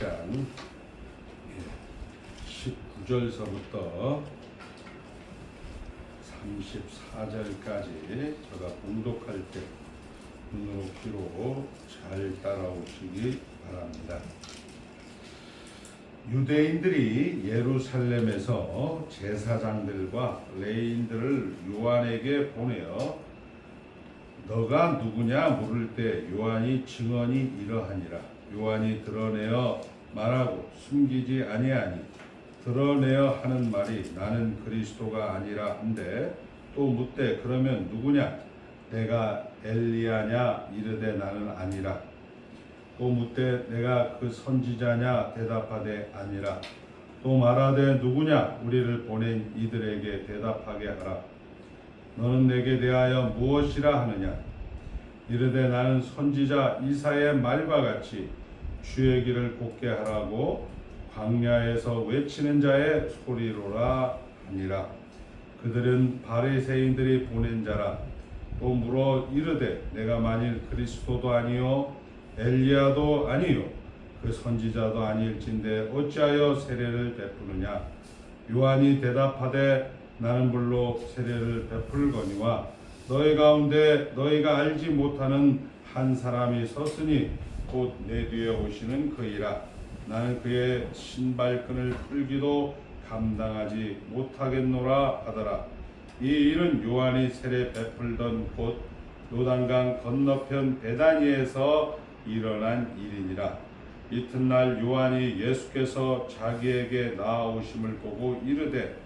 1장 19절서부터 34절까지 제가 봉독할 때 눈으로 귀로 잘 따라오시기 바랍니다. 유대인들이 예루살렘에서 제사장들과 레인들을 요한에게 보내어 너가 누구냐 물을 때 요한이 증언이 이러하니라. 요한이 드러내어 말하고 숨기지 아니하니 드러내어 하는 말이 나는 그리스도가 아니라 한데 또 묻되 그러면 누구냐 내가 엘리야냐 이르되 나는 아니라 또 묻되 내가 그 선지자냐 대답하되 아니라 또 말하되 누구냐 우리를 보낸 이들에게 대답하게 하라. 너는 내게 대하여 무엇이라 하느냐 이르되 나는 선지자 이사야의 말과 같이 주의 길을 곧게 하라고 광야에서 외치는 자의 소리로라 하니라. 그들은 바리새인들이 보낸 자라. 또 물어 이르되 내가 만일 그리스도도 아니요 엘리야도 아니요 그 선지자도 아닐진데 어찌하여 세례를 베푸느냐. 요한이 대답하되 나는 물로 세례를 베풀거니와 너희 가운데 너희가 알지 못하는 한 사람이 섰으니 곧 내 뒤에 오시는 그이라. 나는 그의 신발끈을 풀기도 감당하지 못하겠노라 하더라. 이 일은 요한이 세례 베풀던 곳 요단강 건너편 베다니에서 일어난 일이니라. 이튿날 요한이 예수께서 자기에게 나아오심을 보고 이르되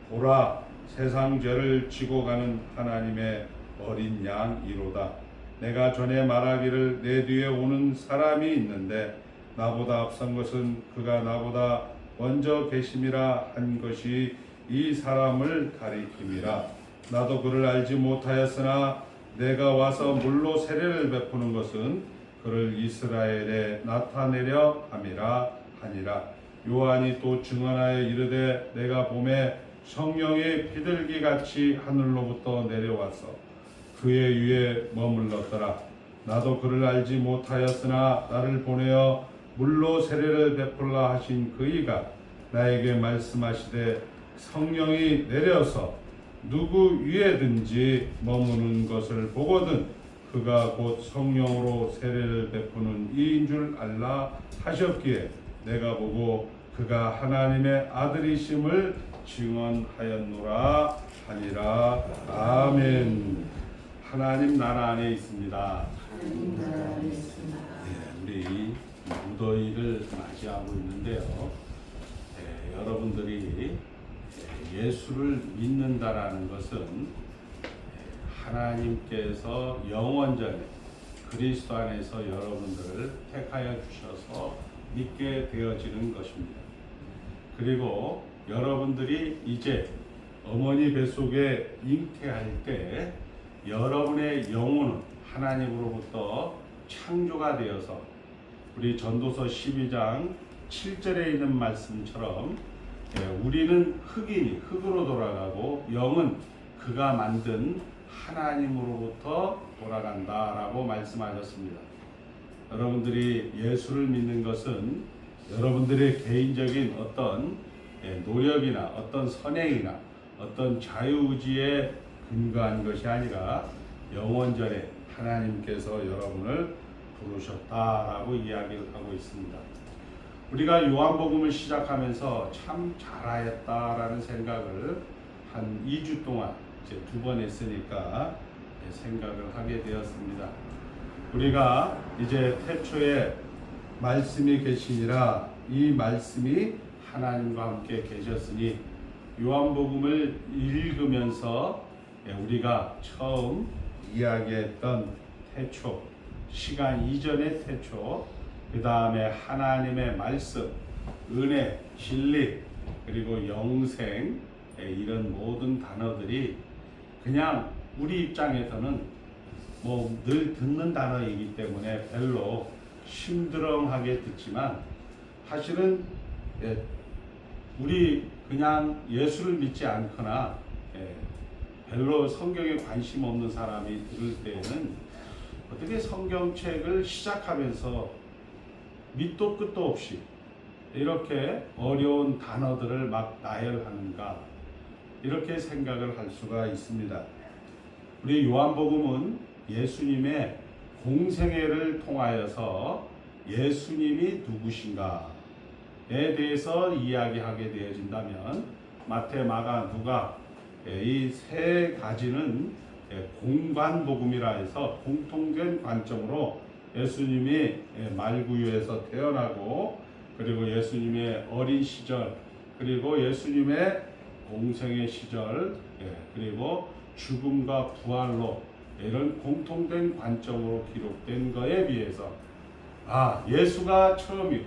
보라 세상 죄를 지고 가는 하나님의 어린 양이로다. 내가 전에 말하기를 내 뒤에 오는 사람이 있는데 나보다 앞선 것은 그가 나보다 먼저 계심이라 한 것이 이 사람을 가리킴이라. 나도 그를 알지 못하였으나 내가 와서 물로 세례를 베푸는 것은 그를 이스라엘에 나타내려 함이라 하니라. 요한이 또 증언하여 이르되 내가 봄에 성령이 비둘기같이 하늘로부터 내려와서 그의 위에 머물렀더라. 나도 그를 알지 못하였으나 나를 보내어 물로 세례를 베풀라 하신 그이가 나에게 말씀하시되 성령이 내려서 누구 위에든지 머무는 것을 보거든 그가 곧 성령으로 세례를 베푸는 이인 줄 알라 하셨기에 내가 보고 그가 하나님의 아들이심을 증언하였노라 하니라. 아멘. 하나님 나라 안에 있습니다. 우리 무더위를 맞이하고 있는데요. 여러분들이 예수를 믿는다라는 것은 하나님께서 영원전에 그리스도 안에서 여러분들을 택하여 주셔서 믿게 되어지는 것입니다. 그리고 여러분들이 이제 어머니 뱃속에 잉태할 때 여러분의 영혼은 하나님으로부터 창조가 되어서 우리 전도서 12장 7절에 있는 말씀처럼 우리는 흙이니 흙으로 돌아가고 영은 그가 만든 하나님으로부터 돌아간다라고 말씀하셨습니다. 여러분들이 예수를 믿는 것은 여러분들의 개인적인 어떤 노력이나 어떤 선행이나 어떤 자유의지에 근거한 것이 아니라 영원전에 하나님께서 여러분을 부르셨다라고 이야기를 하고 있습니다. 우리가 요한복음을 시작하면서 참 잘하였다라는 생각을 한 2주 동안 이제 2번 했으니까 생각을 하게 되었습니다. 우리가 이제 태초에 말씀이 계시니라 이 말씀이 하나님과 함께 계셨으니 요한복음을 읽으면서 우리가 처음 이야기했던 태초, 시간 이전의 태초, 그 다음에 하나님의 말씀, 은혜, 진리, 그리고 영생 이런 모든 단어들이 그냥 우리 입장에서는 뭐 늘 듣는 단어이기 때문에 별로 심드렁하게 듣지만 사실은 우리 그냥 예수를 믿지 않거나 별로 성경에 관심 없는 사람이 들을 때에는 어떻게 성경책을 시작하면서 밑도 끝도 없이 이렇게 어려운 단어들을 막 나열하는가, 이렇게 생각을 할 수가 있습니다. 우리 요한복음은 예수님의 공생애를 통하여서 예수님이 누구신가에 대해서 이야기하게 되어진다면, 마태, 마가, 누가 이 세 가지는 공관복음이라 해서 공통된 관점으로 예수님이 말구유에서 태어나고, 그리고 예수님의 어린 시절, 그리고 예수님의 공생의 시절, 그리고 죽음과 부활로 이런 공통된 관점으로 기록된 것에 비해서 예수가 처음이고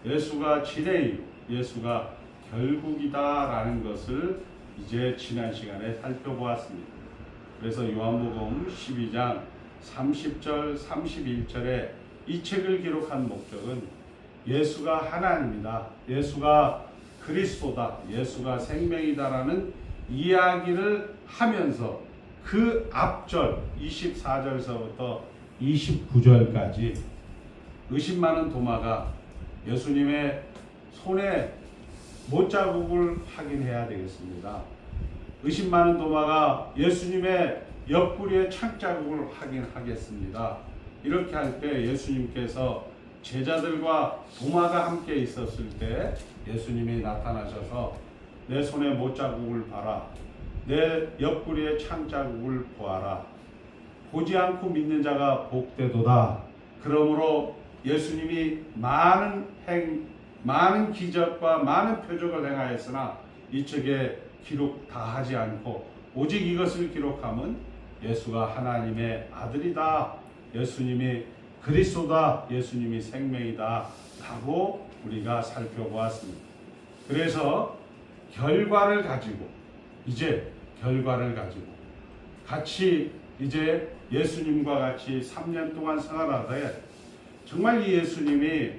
예수가 진행이고 예수가 결국이다라는 것을 이제 지난 시간에 살펴보았습니다. 그래서 요한복음 12장 30절 31절에 이 책을 기록한 목적은 예수가 하나님이다, 예수가 그리스도다, 예수가 생명이다라는 이야기를 하면서 그 앞절 24절서부터 29절까지 의심 많은 도마가 예수님의 손에 못자국을 확인해야 되겠습니다. 의심 많은 도마가 예수님의 옆구리에 창자국을 확인하겠습니다. 이렇게 할 때 예수님께서 제자들과 도마가 함께 있었을 때 예수님이 나타나셔서 내 손에 못자국을 봐라, 내 옆구리에 창자국을 보아라, 보지 않고 믿는 자가 복되도다. 그러므로 예수님이 많은 기적과 많은 표적을 행하였으나 이 책에 기록 다 하지 않고 오직 이것을 기록하면 예수가 하나님의 아들이다, 예수님이 그리스도다, 예수님이 생명이다 라고 우리가 살펴보았습니다. 그래서 결과를 가지고 같이 이제 예수님과 같이 3년 동안 생활하되 정말 이 예수님이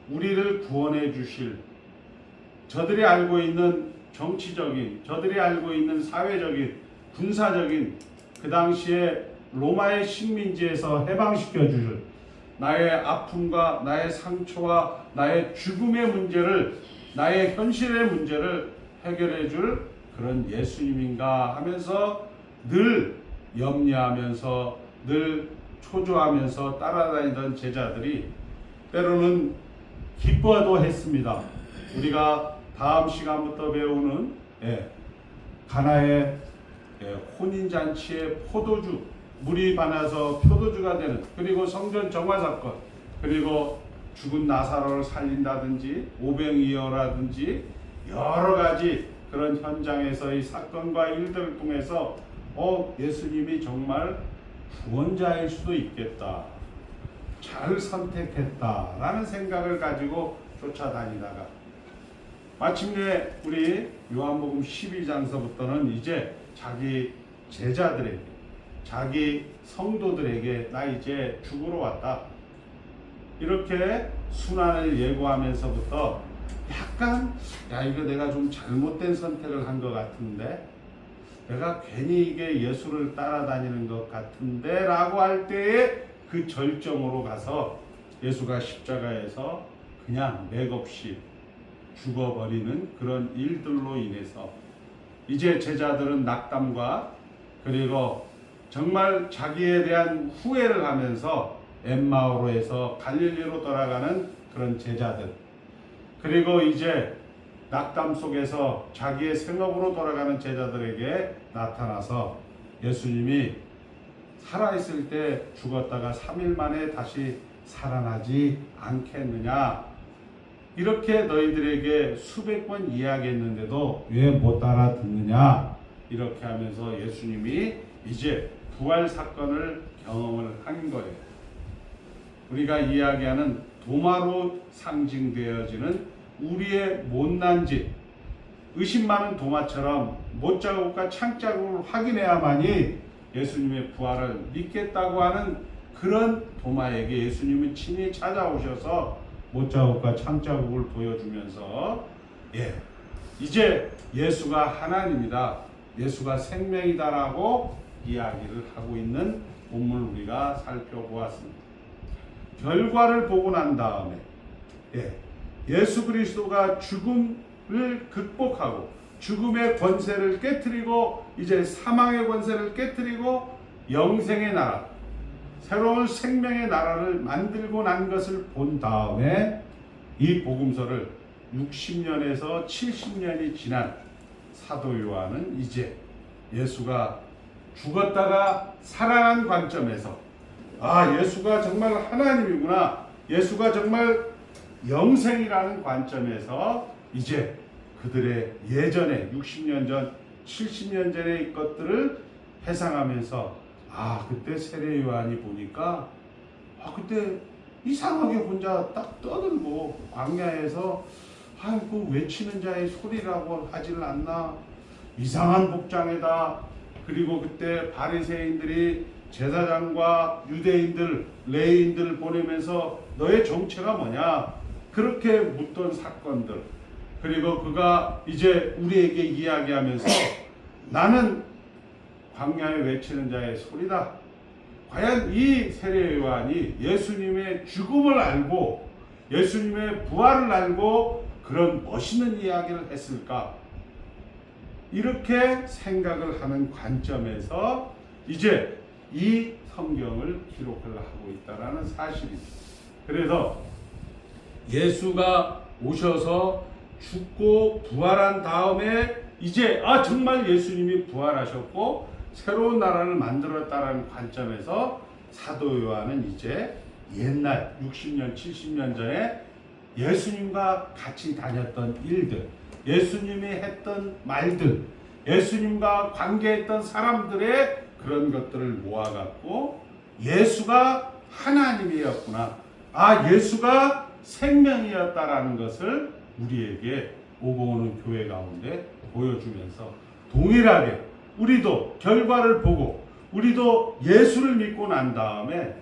우리를 구원해 주실, 저들이 알고 있는 정치적인, 저들이 알고 있는 사회적인, 군사적인, 그 당시에 로마의 식민지에서 해방시켜 주실 나의 아픔과 나의 상처와 나의 죽음의 문제를, 나의 현실의 문제를 해결해 줄 그런 예수님인가 하면서 늘 염려하면서 늘 초조하면서 따라다니던 제자들이 때로는 기뻐도 했습니다. 우리가 다음 시간부터 배우는 가나의 혼인잔치의 포도주, 물이 반해서 포도주가 되는, 그리고 성전 정화 사건, 그리고 죽은 나사로를 살린다든지 오병이어라든지 여러 가지 그런 현장에서의 사건과 일들을 통해서 예수님이 정말 구원자일 수도 있겠다, 잘 선택했다라는 생각을 가지고 쫓아다니다가 마침내 우리 요한복음 12장서부터는 이제 자기 제자들에게, 자기 성도들에게 나 이제 죽으러 왔다, 이렇게 순환을 예고하면서부터 약간 이거 내가 좀 잘못된 선택을 한 것 같은데, 내가 괜히 이게 예수를 따라다니는 것 같은데 라고 할 때에 그 절정으로 가서 예수가 십자가에서 그냥 맥없이 죽어버리는 그런 일들로 인해서 이제 제자들은 낙담과 그리고 정말 자기에 대한 후회를 하면서 엠마오로에서 갈릴리로 돌아가는 그런 제자들, 그리고 이제 낙담 속에서 자기의 생업으로 돌아가는 제자들에게 나타나서 예수님이 살아있을 때 죽었다가 3일 만에 다시 살아나지 않겠느냐, 이렇게 너희들에게 수백 번 이야기했는데도 왜 못 알아듣느냐, 이렇게 하면서 예수님이 이제 부활 사건을 경험을 한 거예요. 우리가 이야기하는 도마로 상징되어지는 우리의 못난 짓, 의심 많은 도마처럼 못자국과 창자국을 확인해야만이 예수님의 부활을 믿겠다고 하는 그런 도마에게 예수님은 친히 찾아오셔서 못자국과 창자국을 보여주면서 이제 예수가 하나님이다, 예수가 생명이다라고 이야기를 하고 있는 본문을 우리가 살펴보았습니다. 결과를 보고 난 다음에 예수 그리스도가 죽음을 극복하고 죽음의 권세를 깨트리고 이제 사망의 권세를 깨트리고 영생의 나라, 새로운 생명의 나라를 만들고 난 것을 본 다음에 이 복음서를 60년에서 70년이 지난 사도 요한은 이제 예수가 죽었다가 살아난 관점에서 예수가 정말 하나님이구나, 예수가 정말 영생이라는 관점에서 이제 그들의 예전에 60년 전, 70년 전의 것들을 회상하면서 그때 세례 요한이 보니까 그때 이상하게 혼자 딱 떠들고 광야에서 그 외치는 자의 소리라고 하질 않나, 이상한 복장에다, 그리고 그때 바리새인들이 제사장과 유대인들, 레위인들을 보내면서 너의 정체가 뭐냐 그렇게 묻던 사건들, 그리고 그가 이제 우리에게 이야기하면서 나는 광야에 외치는 자의 소리다. 과연 이 세례 요한이 예수님의 죽음을 알고 예수님의 부활을 알고 그런 멋있는 이야기를 했을까? 이렇게 생각을 하는 관점에서 이제 이 성경을 기록을 하고 있다는 사실입니다. 그래서 예수가 오셔서 죽고 부활한 다음에 이제 정말 예수님이 부활하셨고 새로운 나라를 만들었다는 관점에서 사도 요한은 이제 옛날 60년 70년 전에 예수님과 같이 다녔던 일들, 예수님이 했던 말들, 예수님과 관계했던 사람들의 그런 것들을 모아갖고 예수가 하나님이었구나, 예수가 생명이었다라는 것을 우리에게 오고 오는 교회 가운데 보여주면서 동일하게 우리도 결과를 보고 우리도 예수를 믿고 난 다음에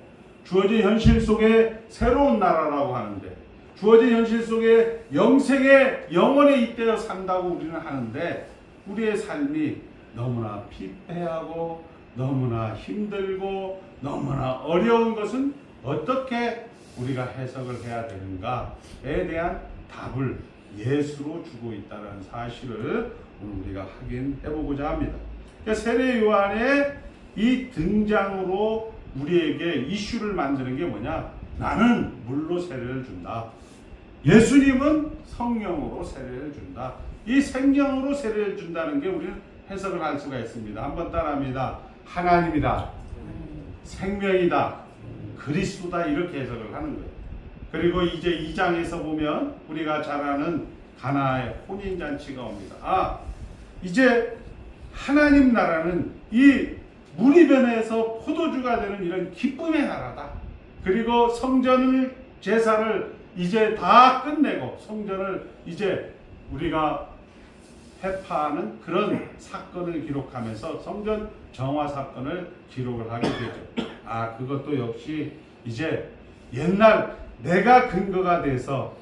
주어진 현실 속에 새로운 나라라고 하는데, 주어진 현실 속에 영생의 영원에 잇대어 산다고 우리는 하는데, 우리의 삶이 너무나 피폐하고 너무나 힘들고 너무나 어려운 것은 어떻게 우리가 해석을 해야 되는가에 대한 답을 예수로 주고 있다는 사실을 오늘 우리가 확인해보고자 합니다. 그러니까 세례 요한의 이 등장으로 우리에게 이슈를 만드는 게 뭐냐? 나는 물로 세례를 준다. 예수님은 성령으로 세례를 준다. 이 생명으로 세례를 준다는 게 우리는 해석을 할 수가 있습니다. 한번 따라합니다. 하나님이다, 생명이다, 그리스도다, 이렇게 해석을 하는 거예요. 그리고 이제 2장에서 보면 우리가 잘 아는 가나의 혼인잔치가 옵니다. 이제 하나님 나라는 이 물이 변해서 포도주가 되는 이런 기쁨의 나라다. 그리고 성전을 제사를 이제 다 끝내고 성전을 이제 우리가 회파하는 그런 사건을 기록하면서 성전 정화 사건을 기록을 하게 되죠. 그것도 역시 이제 옛날 내가 근거가 돼서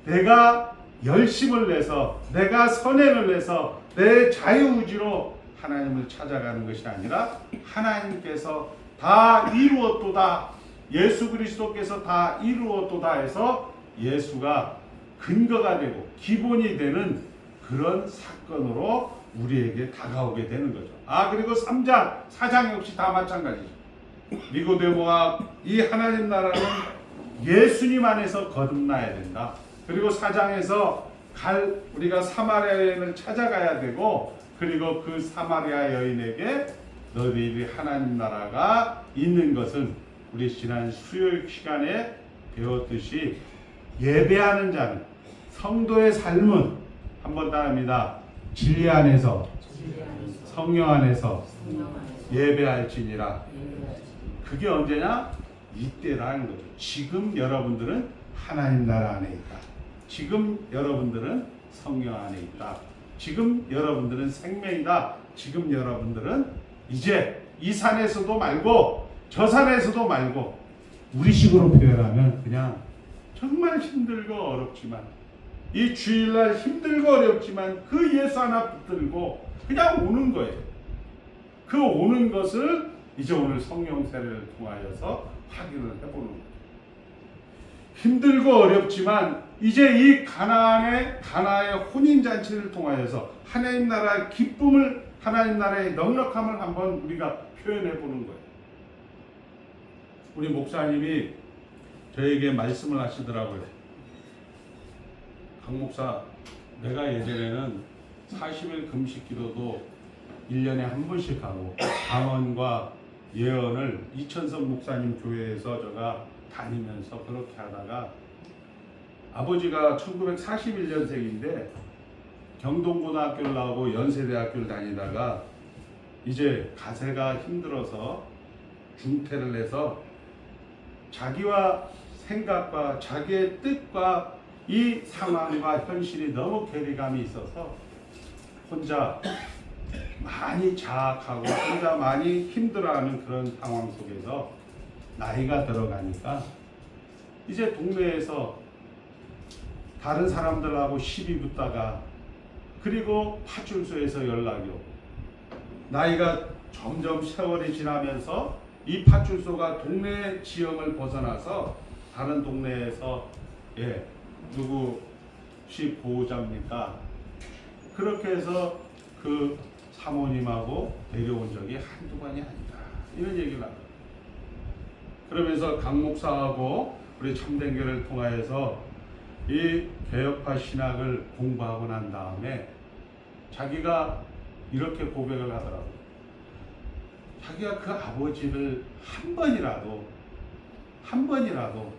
내가 열심을 내서 내가 선행을 내서 내 자유의지로 하나님을 찾아가는 것이 아니라 하나님께서 다 이루었도다, 예수 그리스도께서 다 이루었도다 해서 예수가 근거가 되고 기본이 되는 그런 사건으로 우리에게 다가오게 되는 거죠. 그리고 3장, 4장 역시 다 마찬가지죠. 니고데모가 이 하나님 나라는 예수님 안에서 거듭나야 된다. 그리고 4장에서 우리가 사마리아 여인을 찾아가야 되고, 그리고 그 사마리아 여인에게 너희들이 하나님 나라가 있는 것은 우리 지난 수요일 시간에 배웠듯이 예배하는 자는, 성도의 삶은 한번 따라합니다. 진리 안에서 성령 안에서 예배할지니라. 그게 언제냐? 이때라는 거죠. 지금 여러분들은 하나님 나라 안에 있다. 지금 여러분들은 성령 안에 있다. 지금 여러분들은 생명이다. 지금 여러분들은 이제 이 산에서도 말고 저 산에서도 말고, 우리식으로 표현하면 그냥 정말 힘들고 어렵지만, 이 주일날 힘들고 어렵지만 그 예수 하나 붙들고 그냥 오는 거예요. 그 오는 것을 이제 오늘 성령 세례를 통하여서 확인을 해보는 거예요. 힘들고 어렵지만 이제 이 가나의 혼인 잔치를 통하여서 하나님 나라의 기쁨을, 하나님 나라의 넉넉함을 한번 우리가 표현해 보는 거예요. 우리 목사님이 저에게 말씀을 하시더라고요. 강 목사, 내가 예전에는 40일 금식 기도도 1년에 한 번씩 하고 강언과 예언을 이천석 목사님 교회에서 제가 다니면서 그렇게 하다가 아버지가 1941년생인데 경동고등학교를 나오고 연세대학교를 다니다가 이제 가세가 힘들어서 중퇴를 해서 자기와 생각과 자기의 뜻과 이 상황과 현실이 너무 괴리감이 있어서 혼자 많이 자학하고 혼자 많이 힘들어하는 그런 상황 속에서 나이가 들어가니까 이제 동네에서 다른 사람들하고 시비 붙다가 그리고 파출소에서 연락이 오고 나이가 점점 세월이 지나면서 이 파출소가 동네 지형을 벗어나서 다른 동네에서 누구시 보호자입니까? 그렇게 해서 그 사모님하고 데려온 적이 한두 번이 아니다. 이런 얘기를 하고 그러면서 강 목사하고 우리 참된교를 통하여서 이 개혁파 신학을 공부하고 난 다음에 자기가 이렇게 고백을 하더라고요. 자기가 그 아버지를 한 번이라도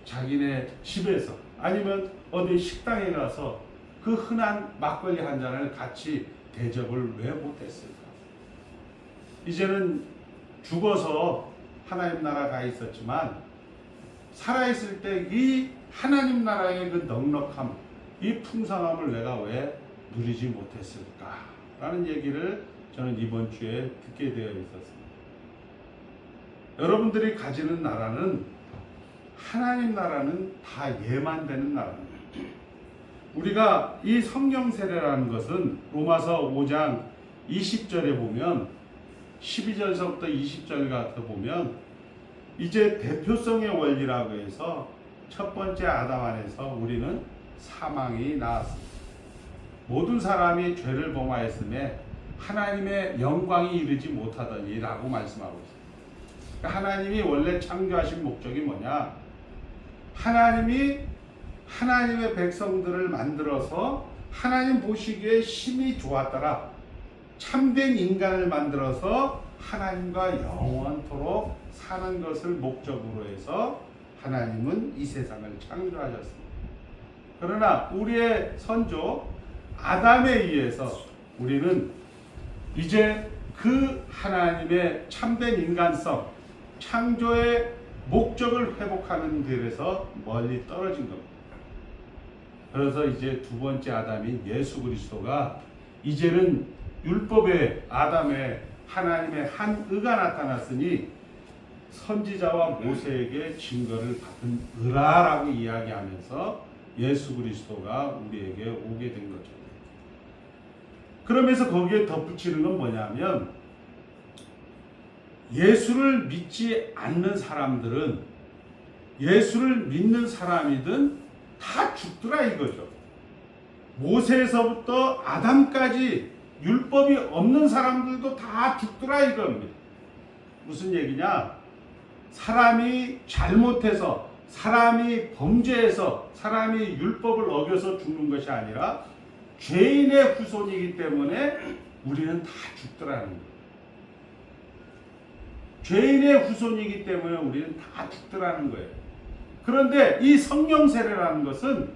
자기네 집에서 아니면 어디 식당에 가서 그 흔한 막걸리 한 잔을 같이 대접을 왜 못했을까? 이제는 죽어서 하나님 나라 가 있었지만 살아있을 때 이 하나님 나라의 그 넉넉함, 이 풍성함을 내가 왜 누리지 못했을까? 라는 얘기를 저는 이번 주에 듣게 되어 있었습니다. 여러분들이 가지는 나라는 하나님 나라는 다 예만 되는 나라입니다. 우리가 이 성령 세례라는 것은 로마서 5장 20절에 보면 12절서부터 20절 같은 보면 이제 대표성의 원리라고 해서 첫 번째 아담 안에서 우리는 사망이 나왔습니다. 모든 사람이 죄를 범하였음에 하나님의 영광이 이르지 못하더니 라고 말씀하고 있습니다. 그러니까 하나님이 원래 창조하신 목적이 뭐냐? 하나님이 하나님의 백성들을 만들어서 하나님 보시기에 심히 좋았더라. 참된 인간을 만들어서 하나님과 영원토록 사는 것을 목적으로 해서 하나님은 이 세상을 창조하셨습니다. 그러나 우리의 선조 아담에 의해서 우리는 이제 그 하나님의 참된 인간성, 창조의 목적을 회복하는 길에서 멀리 떨어진 겁니다. 그래서 이제 두 번째 아담인 예수 그리스도가 이제는 율법의 아담의 하나님의 한 의가 나타났으니 선지자와 모세에게 증거를 받은 의라라고 이야기하면서 예수 그리스도가 우리에게 오게 된 거죠. 그러면서 거기에 덧붙이는 건 뭐냐면 예수를 믿지 않는 사람들은 예수를 믿는 사람이든 다 죽더라 이거죠. 모세에서부터 아담까지 율법이 없는 사람들도 다 죽더라 이겁니다. 무슨 얘기냐? 사람이 잘못해서, 사람이 범죄해서, 사람이 율법을 어겨서 죽는 것이 아니라 죄인의 후손이기 때문에 우리는 다 죽더라는 거예요. 죄인의 후손이기 때문에 우리는 다 죽더라는 거예요. 그런데 이 성령 세례라는 것은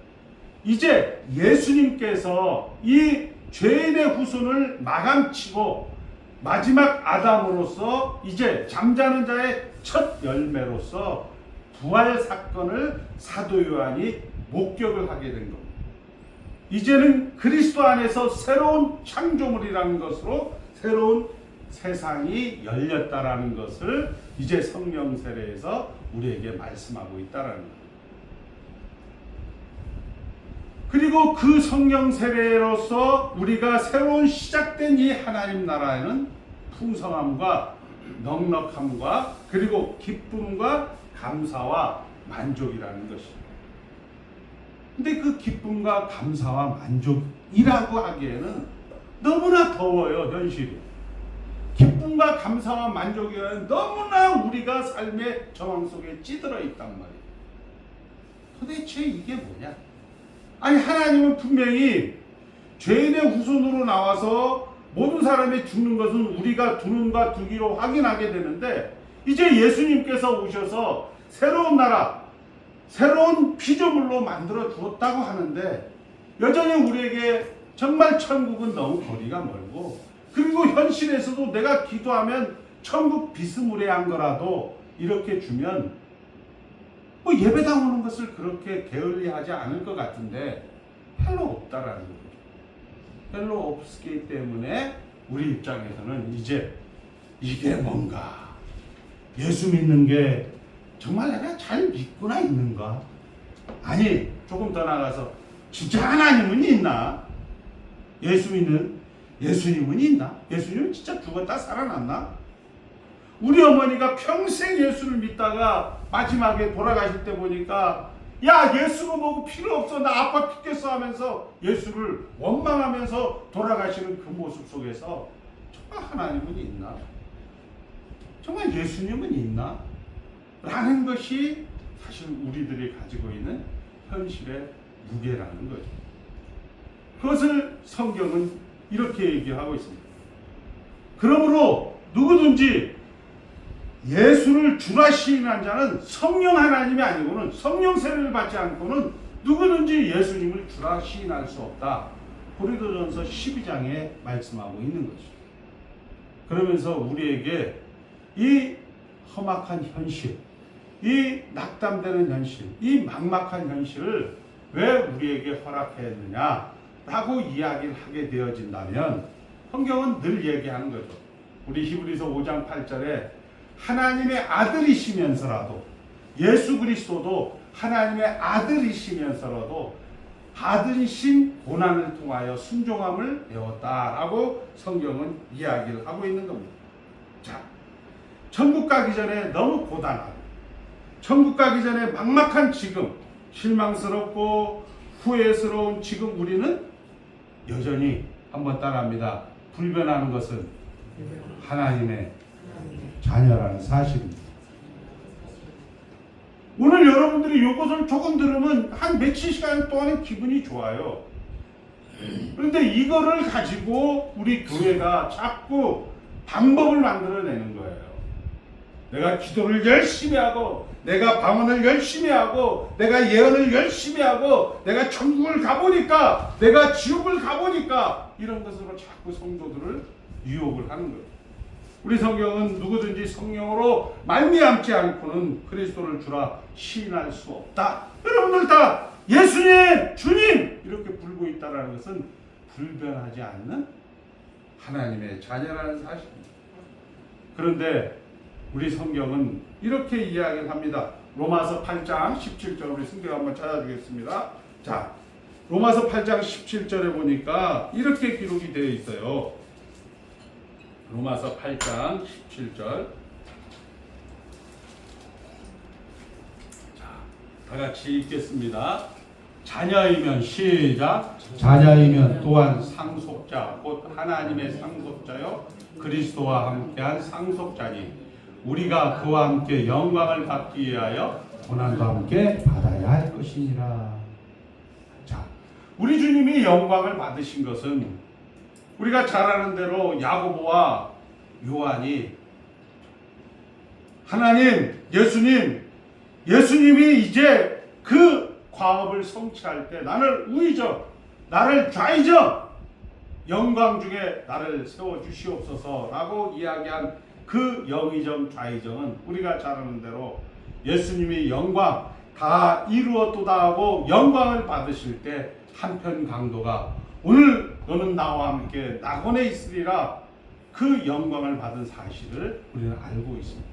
이제 예수님께서 이 죄인의 후손을 마감치고 마지막 아담으로서 이제 잠자는 자의 첫 열매로서 부활 사건을 사도 요한이 목격을 하게 된 겁니다. 이제는 그리스도 안에서 새로운 창조물이라는 것으로 새로운 세상이 열렸다라는 것을 이제 성령 세례에서 우리에게 말씀하고 있다라는 거예요. 그리고 그 성령 세례로서 우리가 새로운 시작된 이 하나님 나라에는 풍성함과 넉넉함과 그리고 기쁨과 감사와 만족이라는 것이죠. 근데 그 기쁨과 감사와 만족이라고 하기에는 너무나 더워요, 현실이. 기쁨과 감사와 만족이라는 너무나 우리가 삶의 정황 속에 찌들어 있단 말이에요. 도대체 이게 뭐냐? 아니, 하나님은 분명히 죄인의 후손으로 나와서 모든 사람이 죽는 것은 우리가 두 눈과 두 귀로 확인하게 되는데, 이제 예수님께서 오셔서 새로운 나라, 새로운 피조물로 만들어 주었다고 하는데, 여전히 우리에게 정말 천국은 너무 거리가 멀고, 그리고 현실에서도 내가 기도하면 천국 비스무리한 거라도 이렇게 주면 뭐 예배당 오는 것을 그렇게 게을리하지 않을 것 같은데 별로 없다라는 거죠. 별로 없기 때문에 우리 입장에서는 이제 이게 뭔가, 예수 믿는 게 정말 내가 잘 믿구나 있는가? 아니, 조금 더 나가서 진짜 하나님은 있나? 예수님은 있나? 예수님은 진짜 죽었다 살아났나? 우리 어머니가 평생 예수를 믿다가 마지막에 돌아가실 때 보니까, 야, 예수가 뭐고 필요 없어, 나 아파 죽겠어 하면서 예수를 원망하면서 돌아가시는 그 모습 속에서 정말 하나님은 있나? 정말 예수님은 있나? 라는 것이 사실 우리들이 가지고 있는 현실의 무게라는 거죠. 그것을 성경은 이렇게 얘기하고 있습니다. 그러므로 누구든지 예수를 주라 시인한 자는 성령 하나님이 아니고는, 성령 세례를 받지 않고는 누구든지 예수님을 주라 시인할 수 없다. 고린도전서 12장에 말씀하고 있는 것이죠. 그러면서 우리에게 이 험악한 현실, 이 낙담되는 현실, 이 막막한 현실을 왜 우리에게 허락했느냐라고 이야기를 하게 되어진다면, 성경은 늘 얘기하는 거죠. 우리 히브리서 5장 8절에 하나님의 아들이시면서라도, 예수 그리스도도 하나님의 아들이시면서라도 받으신 고난을 통하여 순종함을 배웠다라고 성경은 이야기를 하고 있는 겁니다. 자, 천국 가기 전에 너무 고단하고, 천국 가기 전에 막막한 지금, 실망스럽고 후회스러운 지금 우리는 여전히, 한번 따라합니다, 불변하는 것은 하나님의 자녀라는 사실입니다. 오늘 여러분들이 이것을 조금 들으면 한 며칠 시간 동안은 기분이 좋아요. 그런데 이거를 가지고 우리 교회가 자꾸 방법을 만들어내는 거예요. 내가 기도를 열심히 하고, 내가 방언을 열심히 하고, 내가 예언을 열심히 하고, 내가 천국을 가보니까, 내가 지옥을 가보니까, 이런 것으로 자꾸 성도들을 유혹을 하는 거예요. 우리 성경은 누구든지 성령으로 말미암지 않고는 그리스도를 주라 시인할 수 없다. 여러분들 다 예수님, 주님 이렇게 부르고 있다는 것은 불변하지 않는 하나님의 자녀라는 사실입니다. 그런데 우리 성경은 이렇게 이야기를 합니다. 로마서 8장 17절, 우리 성경 한번 찾아주겠습니다. 자, 로마서 8장 17절에 보니까 이렇게 기록이 되어 있어요. 로마서 8장 17절. 자, 다 같이 읽겠습니다. 자녀이면, 시작, 자녀이면 또한 상속자, 곧 하나님의 상속자요 그리스도와 함께한 상속자니 우리가 그와 함께 영광을 받기 위하여 고난도 함께 받아야 할 것이니라. 자, 우리 주님이 영광을 받으신 것은 우리가 잘 아는 대로 야고보와 요한이 하나님, 예수님이 이제 그 과업을 성취할 때 나를 우의적, 나를 좌의적 영광 중에 나를 세워주시옵소서라고 이야기한 그 영의정 좌의정은 우리가 잘 아는 대로 예수님이 영광 다 이루었도다 하고 영광을 받으실 때 한편 강도가 오늘 너는 나와 함께 낙원에 있으리라, 그 영광을 받은 사실을 우리는 알고 있습니다.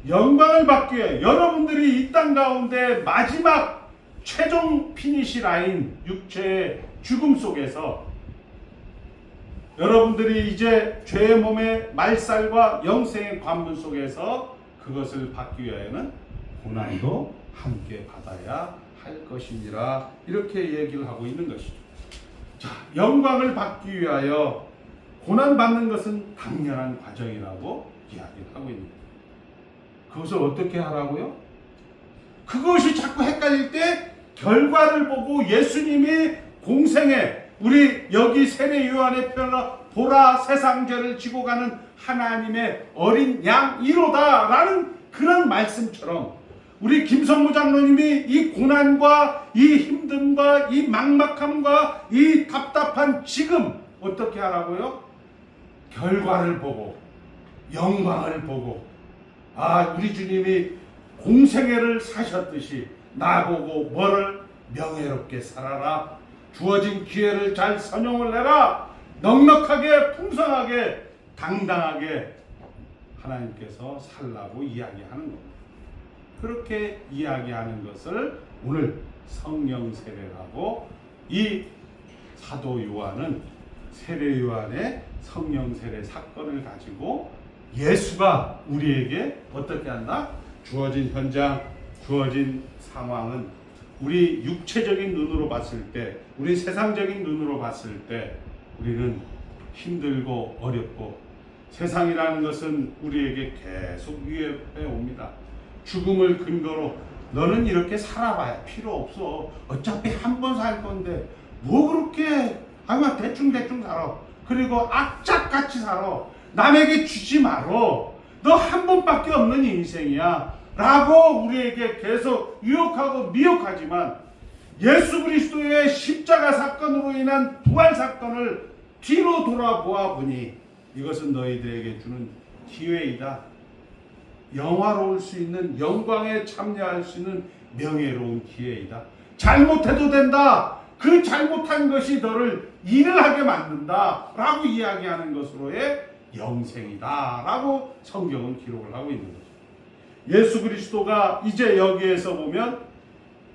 영광을 받기 위해 여러분들이 이 땅 가운데 마지막 최종 피니시 라인, 육체의 죽음 속에서 여러분들이 이제 죄의 몸의 말살과 영생의 관문 속에서 그것을 받기 위하여는 고난도 함께 받아야 할 것이니라. 이렇게 얘기를 하고 있는 것이죠. 자, 영광을 받기 위하여 고난받는 것은 당연한 과정이라고 이야기를 하고 있는 거예요. 그것을 어떻게 하라고요? 그것이 자꾸 헷갈릴 때 결과를 보고 예수님이 공생에 우리 여기 세례 요한의 표현으로 보라 세상 죄를 지고 가는 하나님의 어린 양 1호다라는 그런 말씀처럼 우리 김성무 장로님이 이 고난과 이 힘듦과 이 막막함과 이 답답한 지금 어떻게 하라고요? 결과를 보고 영광을 보고 우리 주님이 공생애를 사셨듯이 나보고 뭐를 명예롭게 살아라. 주어진 기회를 잘 선용을 해라. 넉넉하게 풍성하게 당당하게 하나님께서 살라고 이야기하는 겁니다. 그렇게 이야기하는 것을 오늘 성령 세례라고 이 사도 요한은 세례 요한의 성령 세례 사건을 가지고 예수가 우리에게 어떻게 한다? 주어진 현장, 주어진 상황은 우리 육체적인 눈으로 봤을 때, 우리 세상적인 눈으로 봤을 때 우리는 힘들고 어렵고 세상이라는 것은 우리에게 계속 위협해 옵니다. 죽음을 근거로 너는 이렇게 살아봐야 필요 없어. 어차피 한 번 살 건데 뭐 그렇게 대충 살아. 그리고 악착같이 살아. 남에게 주지 말어. 너 한 번밖에 없는 인생이야. 라고 우리에게 계속 유혹하고 미혹하지만 예수 그리스도의 십자가 사건으로 인한 부활 사건을 뒤로 돌아보아 보니 이것은 너희들에게 주는 기회이다. 영화로울 수 있는 영광에 참여할 수 있는 명예로운 기회이다. 잘못해도 된다. 그 잘못한 것이 너를 일을 하게 만든다. 라고 이야기하는 것으로의 영생이다. 라고 성경은 기록을 하고 있는 거죠. 예수 그리스도가 이제 여기에서 보면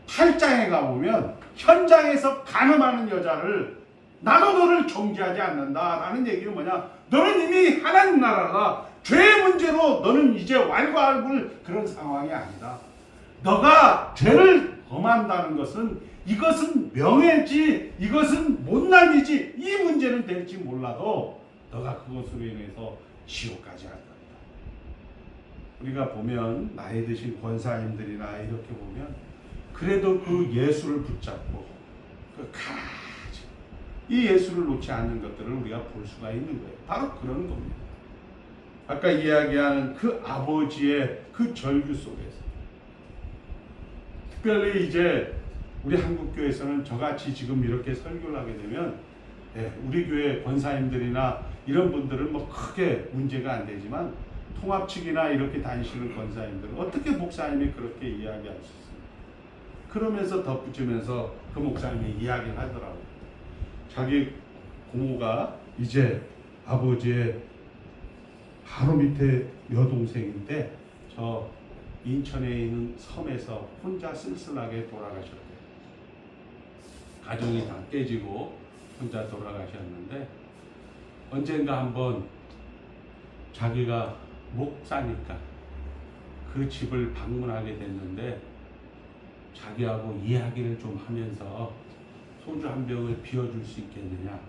8장에 가보면 현장에서 간음하는 여자를 나도 너를 정죄하지 않는다 라는 얘기는 뭐냐? 너는 이미 하나님 나라가 죄의 문제로 너는 이제 왈가왈부할 그런 상황이 아니다. 너가 죄를 범한다는 것은 이것은 명예지, 이것은 못남이지, 이 문제는 될지 몰라도 너가 그것으로 인해서 지옥까지 한다. 우리가 보면 나이 드신 권사님들이나 이렇게 보면 그래도 그 예수를 붙잡고 끝까지 이 예수를 놓지 않는 것들을 우리가 볼 수가 있는 거예요. 바로 그런 겁니다. 아까 이야기하는 그 아버지의 그 절규 속에서 특별히 이제 우리 한국교회에서는 저같이 지금 이렇게 설교를 하게 되면 우리 교회 권사님들이나 이런 분들은 뭐 크게 문제가 안 되지만 통합 측이나 이렇게 다니시는 권사님들은 어떻게 목사님이 그렇게 이야기할 수 있어요? 그러면서 덧붙이면서 그 목사님이 이야기를 하더라고요. 자기 고모가 이제 아버지의 바로 밑에 여동생인데 저 인천에 있는 섬에서 혼자 쓸쓸하게 돌아가셨대요. 가정이 다 깨지고 혼자 돌아가셨는데 언젠가 한번 자기가 목사니까 그 집을 방문하게 됐는데 자기하고 이야기를 좀 하면서 소주 한 병을 비워줄 수 있겠느냐.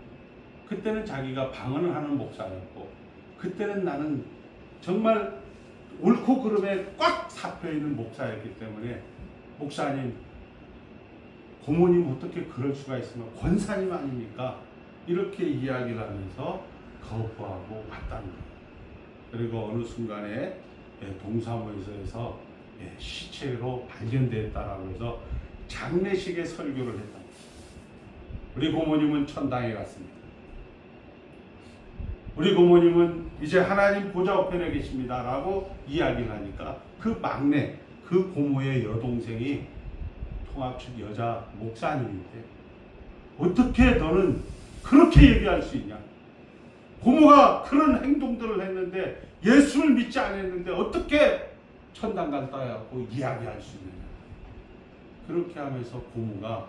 그때는 자기가 방언을 하는 목사였고 그때는 나는 정말 옳고 그름에 꽉 잡혀있는 목사였기 때문에 목사님, 고모님 어떻게 그럴 수가 있으면 권사님 아닙니까? 이렇게 이야기를 하면서 거부하고 왔다는 거예요. 그리고 어느 순간에 동사무소에서 시체로 발견됐다라고 해서 장례식에 설교를 했다. 우리 고모님은 천당에 갔습니다. 우리 고모님은 이제 하나님 보좌 우편에 계십니다 라고 이야기를 하니까 그 막내, 그 고모의 여동생이 통합측 여자 목사님인데 어떻게 너는 그렇게 얘기할 수 있냐? 고모가 그런 행동들을 했는데 예수를 믿지 않았는데 어떻게 천당 갔다고 이야기할 수 있느냐? 그렇게 하면서 고모가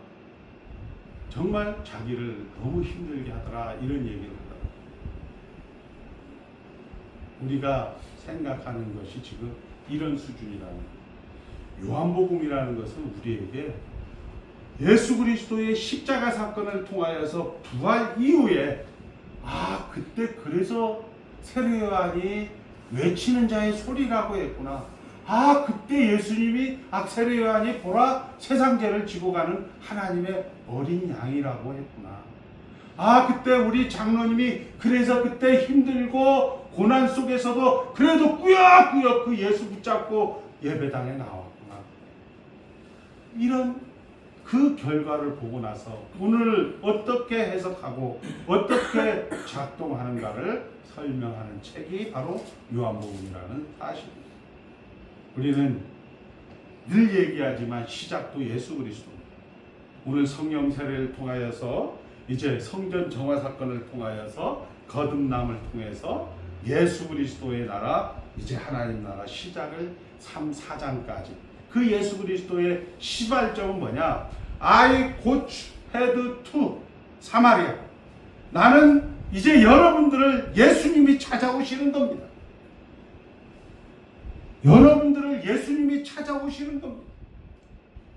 정말 자기를 너무 힘들게 하더라 이런 얘기를 하더라. 우리가 생각하는 것이 지금 이런 수준이라는 거예요. 요한복음이라는 것은 우리에게 예수 그리스도의 십자가 사건을 통하여서 부활 이후에 그때 그래서 세례 요한이 외치는 자의 소리라고 했구나. 그때 예수님이 세례 요한이 보라 세상 죄를 지고 가는 하나님의 어린 양이라고 했구나. 그때 우리 장로님이 그래서 그때 힘들고 고난 속에서도 그래도 꾸역꾸역 그 예수 붙잡고 예배당에 나왔구나. 이런 그 결과를 보고 나서 오늘 어떻게 해석하고 어떻게 작동하는가를 설명하는 책이 바로 요한복음이라는 사실입니다. 우리는 늘 얘기하지만 시작도 예수 그리스도입니다. 오늘 성령 세례를 통하여서 이제 성전 정화 사건을 통하여서 거듭남을 통해서 예수 그리스도의 나라, 이제 하나님 나라 시작을 3, 4장까지 그 예수 그리스도의 시발점은 뭐냐? I got head to 사마리아. 나는 이제 여러분들을 예수님이 찾아오시는 겁니다. 여러분들을 예수님이 찾아오시는 겁니다.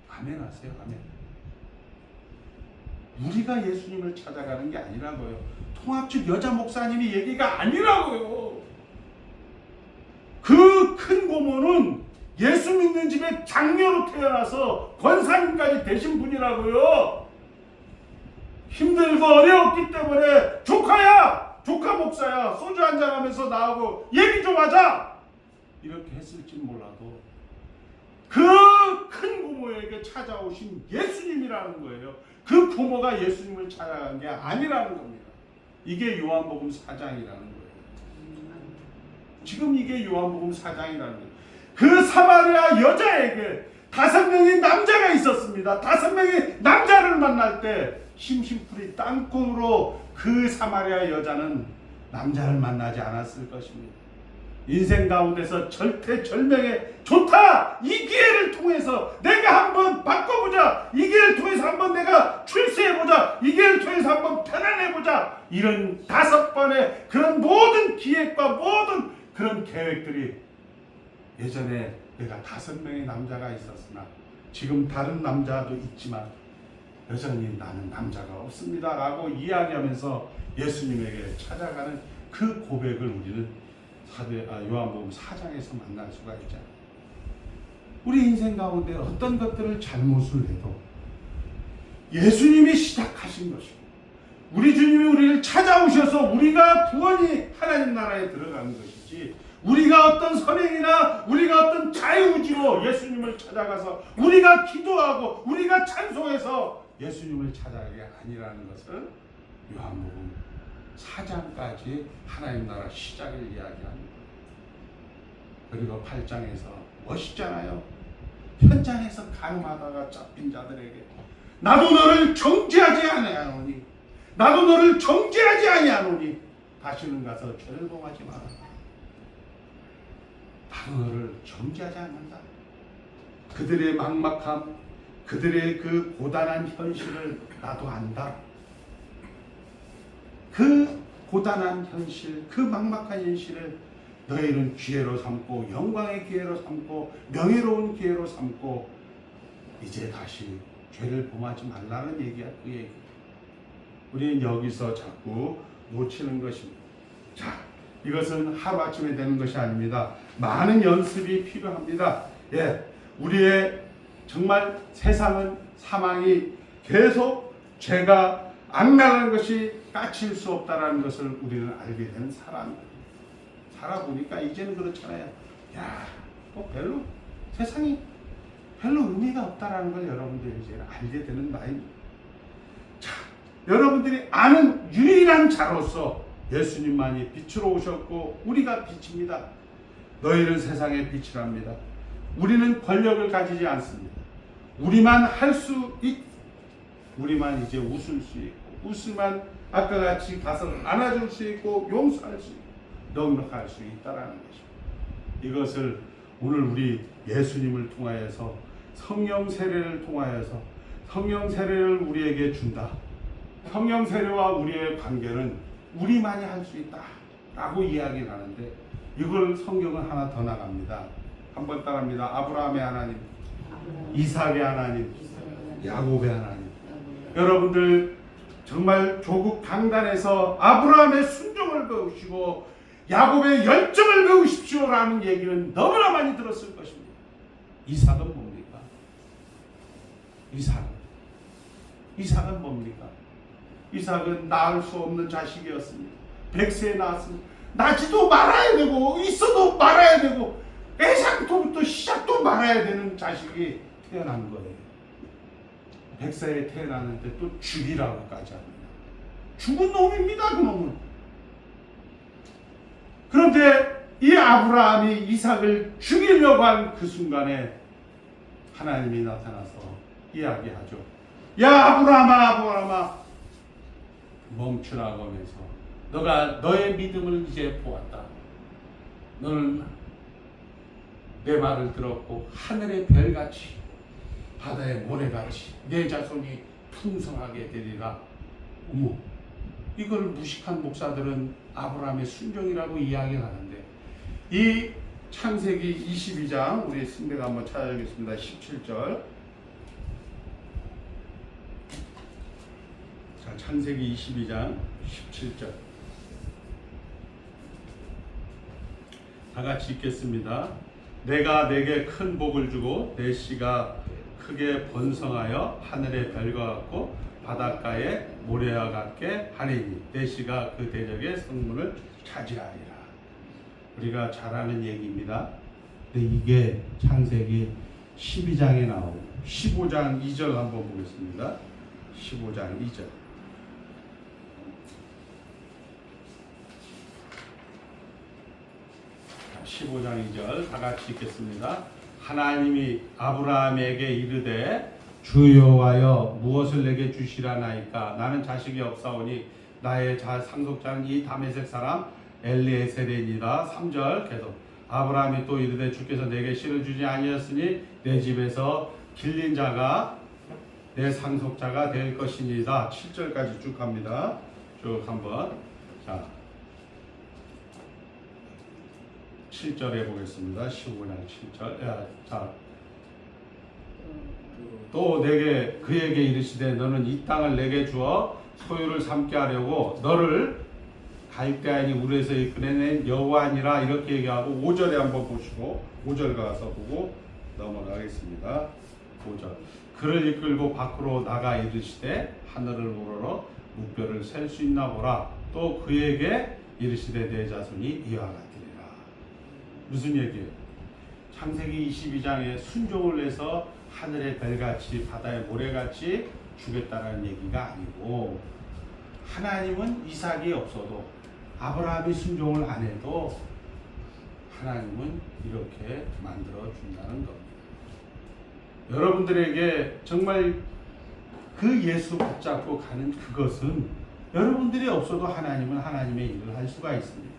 아멘 하세요. 아멘. 우리가 예수님을 찾아가는 게 아니라고요. 통합측 여자 목사님이 얘기가 아니라고요. 그 큰 고모는 예수 믿는 집에 장녀로 태어나서 권사님까지 되신 분이라고요. 힘들고 어려웠기 때문에 조카야, 조카 목사야, 소주 한잔 하면서 나하고 얘기 좀 하자 이렇게 했을지 몰라도 그 큰 고모에게 찾아오신 예수님이라는 거예요. 그 고모가 예수님을 찾아간 게 아니라는 겁니다. 이게 요한복음 4장이라는 거예요. 지금 이게 요한복음 4장이라는 거예요. 그 사마리아 여자에게 5명의 남자가 있었습니다. 5명의 남자를 만날 때 심심풀이 땅콩으로 그 사마리아 여자는 남자를 만나지 않았을 것입니다. 인생 가운데서 절대절명의 좋다! 이 기회를 통해서 내가 한번 바꿔보자! 이 기회를 통해서 한번 내가 출세해보자! 이 기회를 통해서 한번 편안해보자! 이런 5번의 그런 모든 기획과 모든 그런 계획들이 예전에 내가 5명의 남자가 있었으나 지금 다른 남자도 있지만 여전히 나는 남자가 없습니다 라고 이야기하면서 예수님에게 찾아가는 그 고백을 우리는 요한복음 4장에서 만날 수가 있잖아요. 우리 인생 가운데 어떤 것들을 잘못을 해도 예수님이 시작하신 것이고 우리 주님이 우리를 찾아오셔서 우리가 구원이 하나님 나라에 들어가는 것이지 우리가 어떤 선행이나 우리가 어떤 자유의지로 예수님을 찾아가서 우리가 기도하고 우리가 찬송해서 예수님을 찾아가는 게 아니라는 것을 요한복음 4장까지 하나님 나라 시작을 이야기합니다. 그리고 8장에서 멋있잖아요. 현장에서 가늠하다가 잡힌 자들에게 나도 너를 정죄하지 아니하노니 나도 너를 정죄하지 아니하노니 다시는 가서 죄를 범하지 마라. 나도 너를 정죄하지 않는다. 그들의 막막함, 그들의 그 고단한 현실을 나도 안다. 그 고단한 현실, 그 막막한 현실을 너희는 기회로 삼고 영광의 기회로 삼고 명예로운 기회로 삼고 이제 다시 죄를 범하지 말라는 얘기야. 그 얘기. 우리는 여기서 자꾸 놓치는 것입니다. 자, 이것은 하루아침에 되는 것이 아닙니다. 많은 연습이 필요합니다. 우리의 정말 세상은 사망이 계속 죄가 악랄한 것이 까칠 수 없다는 것을 우리는 알게 된 사람입니다. 살아보니까 이제는 그렇잖아요. 별로 세상이 별로 의미가 없다라는 걸 여러분들이 이제 알게 되는 나이입니다. 자, 여러분들이 아는 유일한 자로서 예수님만이 빛으로 오셨고 우리가 빛입니다. 너희는 세상의 빛이랍니다. 우리는 권력을 가지지 않습니다. 우리만 할 수 우리만 이제 웃을 수 있고 웃으면 아까 같이 가서 안아줄 수 있고 용서할 수 있고 넉넉할 수 있다라는 것입니다. 이것을 오늘 우리 예수님을 통하여서 성령 세례를 통하여서 성령 세례를 우리에게 준다. 성령 세례와 우리의 관계는 우리만이 할 수 있다라고 이야기를 하는데 이걸 성경은 하나 더 나갑니다. 한번 따라합니다. 아브라함의 하나님, 이삭의 하나님, 야곱의 하나님. 여러분들 정말 조국 강단에서 아브라함의 순종을 배우시고 야곱의 열정을 배우십시오라는 얘기는 너무나 많이 들었을 것입니다. 이삭은 뭡니까? 이삭은 뭡니까? 이삭은 낳을 수 없는 자식이었습니다. 100세에 낳았습니다. 나지도 말아야 되고 있어도 말아야 되고 애상부터 시작도 말아야 되는 자식이 태어난 거예요. 100세에 태어났는데 또 죽이라고까지 합니다. 죽은 놈입니다, 그 놈은. 그런데 이 아브라함이 이삭을 죽이려고 한 그 순간에 하나님이 나타나서 이야기하죠. 야 아브라함아 멈추라고 하면서 너가 너의 믿음을 이제 보았다. 너는 내 말을 들었고 하늘의 별같이 바다의 모래같이 내 자손이 풍성하게 되리라. 어머, 이걸 무식한 목사들은 아브라함의 순종이라고 이야기하는데 이 창세기 22장 우리 승배가 한번 찾아보겠습니다. 17절. 자, 창세기 22장 17절. 다 같이 읽겠습니다. 내가 내게 큰 복을 주고 내 씨가 크게 번성하여 하늘의 별과 같고 바닷가의 모래와 같게 하리니 내 씨가 그 대적의 성문을 차지하리라. 우리가 잘 아는 얘기입니다. 근데 이게 창세기 12장에 나오고 15장 2절 한번 보겠습니다. 15장 2절. 15장 2절 다 같이 읽겠습니다. 하나님이 아브라함에게 이르되 주 여호와여 무엇을 내게 주시라나이까 나는 자식이 없사오니 나의 상속자는 이 다메섹 사람 엘리에셀이니라. 3절 계속 아브라함이 또 이르되 주께서 내게 씨를 주지 아니하였으니 내 집에서 길린 자가 내 상속자가 될 것이니이다. 7절까지 쭉 갑니다. 쭉 한번 자 7절에 보겠습니다. 15장 7절. 자, 또 내게 그에게 이르시되 너는 이 땅을 내게 주어 소유를 삼게 하려고 너를 갈대아인이 우르에서 이끌어낸 여호와니라 이렇게 얘기하고 5절에 한번 보시고 5절 가서 보고 넘어가겠습니다. 5절. 그를 이끌고 밖으로 나가 이르시되 하늘을 우러러 무뼈를 셀 수 있나 보라. 또 그에게 이르시되 내 자손이 이와 같으리라. 무슨 얘기예요? 창세기 22장에 순종을 해서 하늘의 별같이 바다의 모래같이 주겠다는 얘기가 아니고 하나님은 이삭이 없어도 아브라함이 순종을 안 해도 하나님은 이렇게 만들어 준다는 겁니다. 여러분들에게 정말 그 예수 붙잡고 가는 그것은 여러분들이 없어도 하나님은 하나님의 일을 할 수가 있습니다.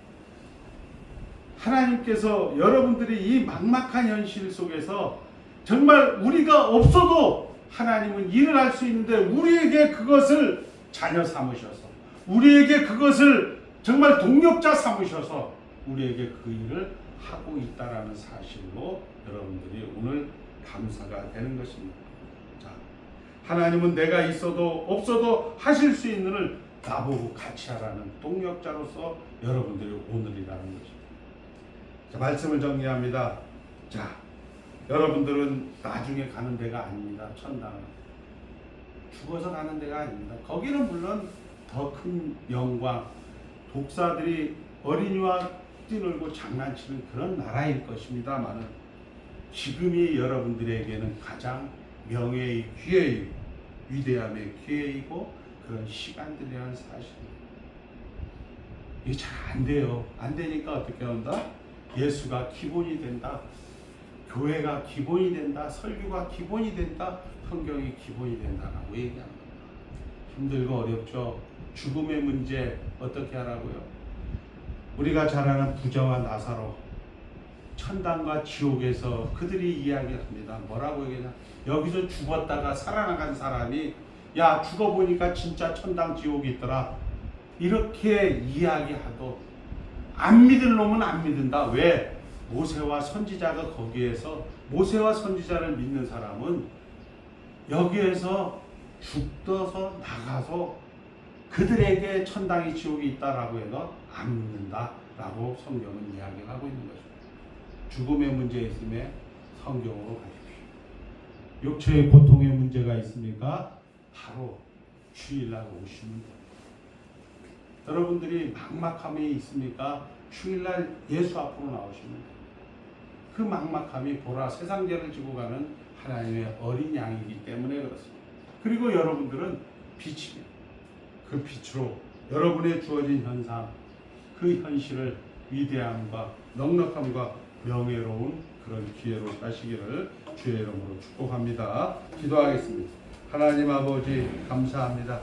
하나님께서 여러분들이 이 막막한 현실 속에서 정말 우리가 없어도 하나님은 일을 할 수 있는데 우리에게 그것을 자녀 삼으셔서 우리에게 그것을 정말 동력자 삼으셔서 우리에게 그 일을 하고 있다라는 사실로 여러분들이 오늘 감사가 되는 것입니다. 자, 하나님은 내가 있어도 없어도 하실 수 있는 일을 나보고 같이 하라는 동력자로서 여러분들이 오늘이라는 것입니다. 자, 말씀을 정리합니다. 자, 여러분들은 나중에 가는 데가 아닙니다. 천당은 죽어서 가는 데가 아닙니다. 거기는 물론 더 큰 영광, 독사들이 어린이와 뛰놀고 장난치는 그런 나라일 것입니다만은 지금이 여러분들에게는 가장 명예의 기회이고 위대함의 기회이고 그런 시간들이라는 사실입니다. 이게 잘 안 돼요. 안 되니까 어떻게 한다? 예수가 기본이 된다. 교회가 기본이 된다. 설교가 기본이 된다. 성경이 기본이 된다라고 얘기합니다. 힘들고 어렵죠. 죽음의 문제 어떻게 하라고요? 우리가 잘 아는 부자와 나사로 천당과 지옥에서 그들이 이야기합니다. 뭐라고 얘기하냐? 여기서 죽었다가 살아나간 사람이 야 죽어보니까 진짜 천당 지옥이 있더라. 이렇게 이야기하도 안 믿을 놈은 안 믿는다. 왜? 모세와 선지자가 거기에서 모세와 선지자를 믿는 사람은 여기에서 죽어서 나가서 그들에게 천당이 지옥이 있다라고 해서 안 믿는다라고 성경은 이야기를 하고 있는 것입니다. 죽음의 문제 있음에 성경으로 가십시오. 육체의 고통의 문제가 있습니까? 바로 주일날 오시면 됩니다. 여러분들이 막막함이 있습니까? 주일날 예수 앞으로 나오시면 됩니다. 그 막막함이 보라 세상 죄를 지고 가는 하나님의 어린 양이기 때문에 그렇습니다. 그리고 여러분들은 빛입니다. 그 빛으로 여러분의 주어진 현상, 그 현실을 위대함과 넉넉함과 명예로운 그런 기회로 사시기를 주의 이름으로 축복합니다. 기도하겠습니다. 하나님 아버지 감사합니다.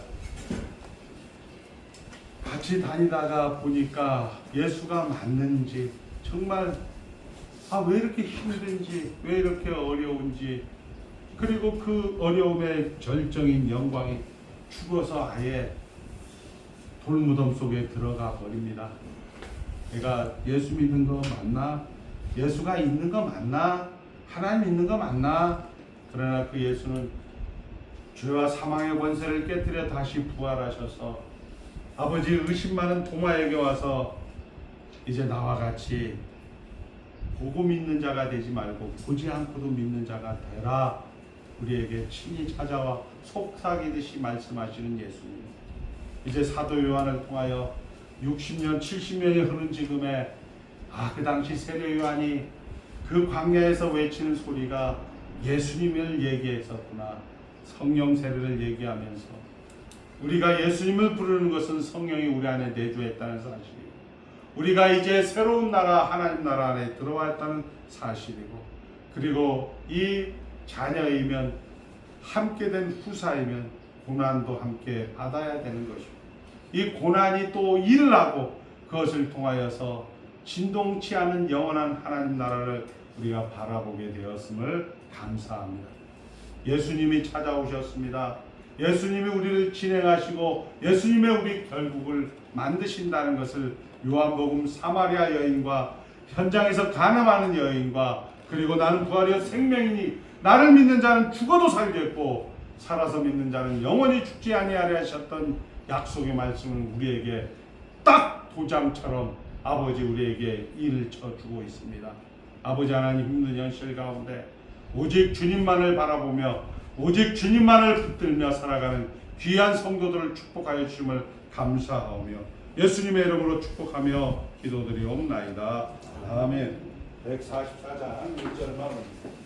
같이 다니다가 보니까 예수가 맞는지 정말 왜 이렇게 힘든지 왜 이렇게 어려운지 그리고 그 어려움의 절정인 영광이 죽어서 아예 돌무덤 속에 들어가 버립니다. 내가 예수 믿는 거 맞나? 예수가 있는 거 맞나? 하나님 있는 거 맞나? 그러나 그 예수는 죄와 사망의 권세를 깨뜨려 다시 부활하셔서 아버지 의심 많은 도마에게 와서 이제 나와 같이 보고 믿는 자가 되지 말고 보지 않고도 믿는 자가 되라 우리에게 친히 찾아와 속삭이듯이 말씀하시는 예수님. 이제 사도 요한을 통하여 60년 70년이 흐른 지금에 그 당시 세례 요한이 그 광야에서 외치는 소리가 예수님을 얘기했었구나. 성령 세례를 얘기하면서 우리가 예수님을 부르는 것은 성령이 우리 안에 내주했다는 사실이고 우리가 이제 새로운 나라 하나님 나라 안에 들어왔다는 사실이고 그리고 이 자녀이면 함께 된 후사이면 고난도 함께 받아야 되는 것이고 이 고난이 또 일을 하고 그것을 통하여서 진동치 않은 영원한 하나님 나라를 우리가 바라보게 되었음을 감사합니다. 예수님이 찾아오셨습니다. 예수님이 우리를 진행하시고 예수님의 우리 결국을 만드신다는 것을 요한복음 사마리아 여인과 현장에서 간음하는 여인과 그리고 나는 부활이요 생명이니 나를 믿는 자는 죽어도 살겠고 살아서 믿는 자는 영원히 죽지 아니하리 하셨던 약속의 말씀은 우리에게 딱 도장처럼 아버지 우리에게 일을 쳐주고 있습니다. 아버지 하나님 힘든 현실 가운데 오직 주님만을 바라보며 오직 주님만을 붙들며 살아가는 귀한 성도들을 축복하여 주심을 감사하오며 예수님의 이름으로 축복하며 기도드리옵나이다. 아멘. 144장 1절만